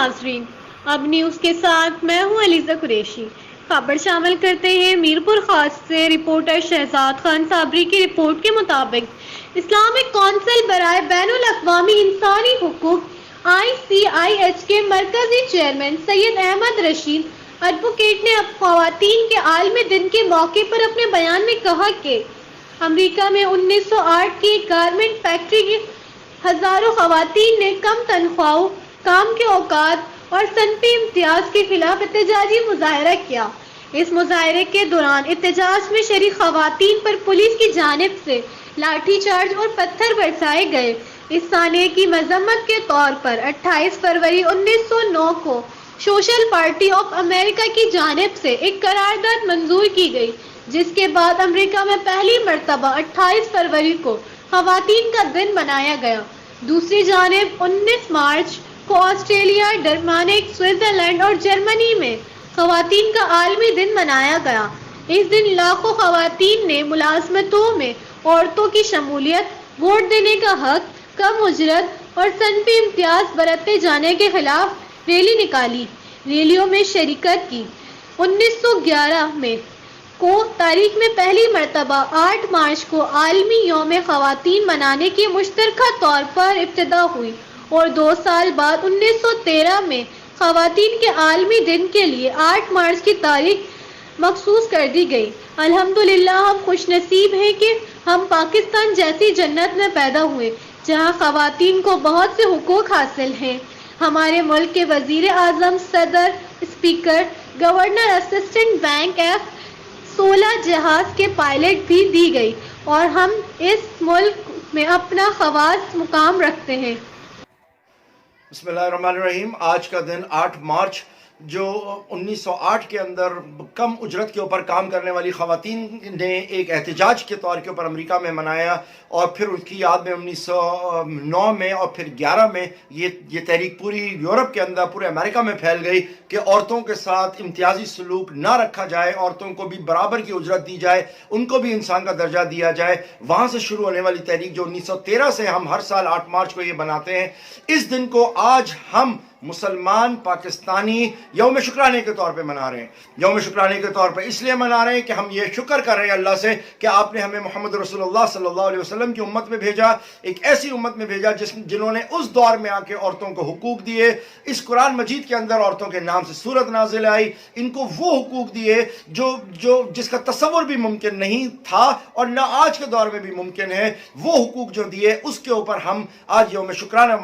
ناظرین، اب نیوز کے ساتھ میں ہوں علیزہ قریشی۔ خبر شامل کرتے ہیں میرپور خاص سے رپورٹر شہزاد خان صابری کی رپورٹ کے مطابق اسلامک کونسل برائے بین الاقوامی انسانی حقوق ICIH کے مرکزی چیئرمین سید احمد رشید ایڈوکیٹ نے اب خواتین کے عالمی دن کے موقع پر اپنے بیان میں کہا کہ امریکہ میں 1908 کی گارمنٹ فیکٹری کی ہزاروں خواتین نے کم تنخواہوں، کام کے اوقات اور صنفی امتیاز کے خلاف احتجاجی مظاہرہ کیا۔ اس مظاہرے کے دوران احتجاج میں شریک خواتین پر پولیس کی جانب سے لاٹھی چارج اور پتھر برسائے گئے۔ اس سانحے کی مذمت کے طور پر 28 فروری 1909 کو سوشل پارٹی آف امریکہ کی جانب سے ایک قرارداد منظور کی گئی، جس کے بعد امریکہ میں پہلی مرتبہ 28 فروری کو خواتین کا دن منایا گیا۔ دوسری جانب 19 مارچ کو آسٹریلیا، ڈنمارک، سوئٹزرلینڈ اور جرمنی میں خواتین کا عالمی دن منایا گیا۔ اس دن لاکھوں خواتین نے ملازمتوں میں عورتوں کی شمولیت، ووٹ دینے کا حق، کم اجرت اور صنفی امتیاز برتے جانے کے خلاف ریلی نکالی، ریلیوں میں شرکت کی۔ 1911 میں کو تاریخ میں پہلی مرتبہ 8 مارچ کو عالمی یوم خواتین منانے کی مشترکہ طور پر ابتدا ہوئی اور 2 سال بعد 1913 میں خواتین کے عالمی دن کے لیے 8 مارچ کی تاریخ مخصوص کر دی گئی۔ الحمدللہ ہم خوش نصیب ہیں کہ ہم پاکستان جیسی جنت میں پیدا ہوئے جہاں خواتین کو بہت سے حقوق حاصل ہیں۔ ہمارے ملک کے وزیر اعظم، صدر، speaker, governor, assistant bank F 16 جہاز کے پائلٹ بھی دی گئی اور ہم اس ملک میں اپنا خاص مقام رکھتے ہیں۔ بسم اللہ الرحمن الرحیم۔ آج کا دن 8 مارچ جو 1908 کے اندر کم اجرت کے اوپر کام کرنے والی خواتین نے ایک احتجاج کے طور کے اوپر امریکہ میں منایا، اور پھر اس کی یاد میں 1909 میں اور پھر 11 میں یہ تحریک پوری یورپ کے اندر، پورے امریکہ میں پھیل گئی کہ عورتوں کے ساتھ امتیازی سلوک نہ رکھا جائے، عورتوں کو بھی برابر کی اجرت دی جائے، ان کو بھی انسان کا درجہ دیا جائے۔ وہاں سے شروع ہونے والی تحریک جو 1913 سے ہم ہر سال 8 مارچ کو یہ بناتے ہیں، اس دن کو آج ہم مسلمان پاکستانی یوم شکرانے کے طور پہ منا رہے ہیں۔ یوم شکرانے کے طور پہ اس لیے منا رہے ہیں کہ ہم یہ شکر کر رہے ہیں اللہ سے کہ آپ نے ہمیں محمد رسول اللہ صلی اللہ علیہ وسلم کی امت میں بھیجا، ایک ایسی امت میں بھیجا جنہوں نے اس دور میں آ کے عورتوں کو حقوق دیے۔ اس قرآن مجید کے اندر عورتوں کے نام سے سورت نازل آئی، ان کو وہ حقوق دیے جس کا تصور بھی ممکن نہیں تھا اور نہ آج کے دور میں بھی ممکن ہے۔ وہ حقوق جو دیے اس کے اوپر ہم آج یوم شکرانہ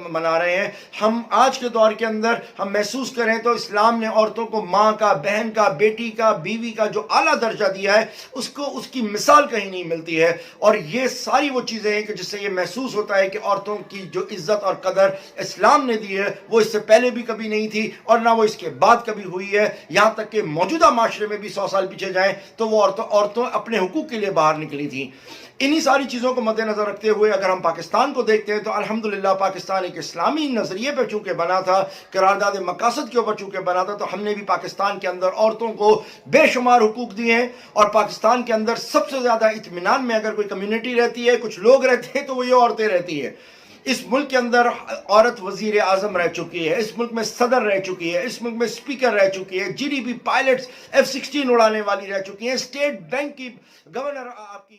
منا رہے ہیں۔ ہم آج کے دور کے اندر ہم محسوس کریں تو اسلام نے عورتوں کو ماں کا، بہن کا، بیٹی کا، بیوی کا جو اعلیٰ درجہ دیا ہے، اس کی مثال کہیں نہیں ملتی ہے۔ اور یہ ساری وہ چیزیں ہیں کہ جس سے یہ محسوس ہوتا ہے کہ عورتوں کی جو عزت اور قدر اسلام نے دی ہے وہ اس سے پہلے بھی کبھی نہیں تھی اور نہ وہ اس کے بعد کبھی ہوئی ہے۔ یہاں تک کہ موجودہ معاشرے میں بھی 100 سال پیچھے جائیں تو وہ عورتوں اپنے حقوق کے لیے باہر نکلی تھیں۔ انہی ساری چیزوں کو مد نظر رکھتے ہوئے اگر ہم پاکستان کو دیکھتے ہیں تو الحمدللہ پاکستان ایک اسلامی نظریے پہ چونکہ بنا تھا، قرارداد مقاصد کے اوپر چونکہ بنا تھا، تو ہم نے بھی پاکستان کے اندر عورتوں کو بے شمار حقوق دیے ہیں۔ اور پاکستان کے اندر سب سے زیادہ اطمینان میں اگر کوئی کمیونٹی رہتی ہے، کچھ لوگ رہتے ہیں، تو وہ یہ عورتیں رہتی ہیں۔ اس ملک کے اندر عورت وزیر اعظم رہ چکی ہے، اس ملک میں صدر رہ چکی ہے، اس ملک میں اسپیکر رہ چکی ہے، GDP پائلٹس F-16 اڑانے والی رہ چکی ہیں، اسٹیٹ بینک کی گورنر آپ کی